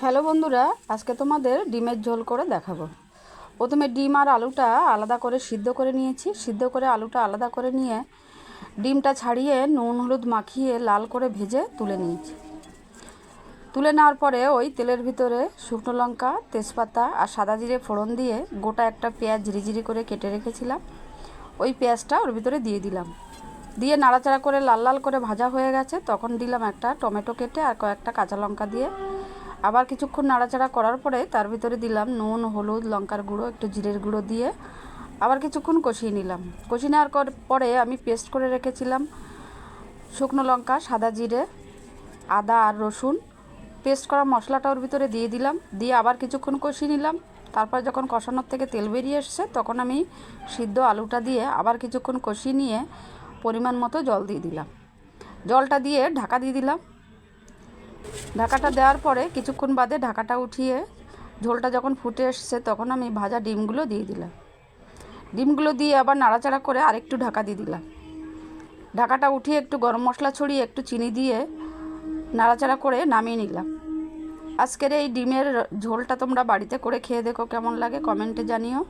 Hello বন্ধুরা, আজকে তোমাদের ডিমের ঝোল করে দেখাবো। প্রথমে ডিম আর আলুটা আলাদা করে সিদ্ধ করে নিয়েছি। সিদ্ধ করে আলুটা আলাদা করে নিয়ে ডিমটা ছাড়িয়ে নুন হলুদ মাখিয়ে লাল করে ভেজে তুলে নিয়েছি। তুলে নেওয়ার পরে ওই তেলের ভিতরে শুকনো লঙ্কা, তেজপাতা আর সাদা জিরে ফোড়ন দিয়ে গোটা একটা পেঁয়াজ ঝিরিঝিরি করে কেটে রেখেছিলাম, ওই পেঁয়াজটা ওর ভিতরে দিয়ে দিলাম। দিয়ে নাড়াচাড়া করে লাল লাল করে ভাজা হয়ে গেছে, তখন দিলাম একটা টমেটো কেটে আর কয়েকটা কাঁচা লঙ্কা দিয়ে আবার কিছুক্ষণ নাড়াচাড়া করার পরে তার ভিতরে দিলাম নুন হলুদ লঙ্কার গুঁড়ো একটু জিরের গুঁড়ো দিয়ে আবার কিছুক্ষণ কষিয়ে নিলাম। কষিয়ে নেওয়ার পরে আমি পেস্ট করে রেখেছিলাম শুকনো লঙ্কা, সাদা জিরে, আদা আর রসুন পেস্ট করা মশলাটা ওর ভিতরে দিয়ে দিলাম। দিয়ে আবার কিছুক্ষণ কষিয়ে নিলাম। তারপর যখন কষানোর থেকে তেল বেরিয়ে এসছে তখন আমি সিদ্ধ আলুটা দিয়ে আবার কিছুক্ষণ কষিয়ে নিয়ে পরিমাণ মতো জল দিয়ে দিলাম। জলটা দিয়ে ঢাকা দিয়ে দিলাম। ঢাকাটা দেওয়ার পরে কিছুক্ষণ বাদে ঢাকাটা উঠিয়ে ঝোলটা যখন ফুটে এসছে তখন আমি ভাজা ডিমগুলো দিয়ে দিলাম। ডিমগুলো দিয়ে আবার নাড়াচাড়া করে আরেকটু ঢাকা দিয়ে দিলাম। ঢাকাটা উঠিয়ে একটু গরম মশলা ছড়িয়ে একটু চিনি দিয়ে নাড়াচাড়া করে নামিয়ে নিলাম। আজকের এই ডিমের ঝোলটা তোমরা বাড়িতে করে খেয়ে দেখো, কেমন লাগে কমেন্টে জানিও।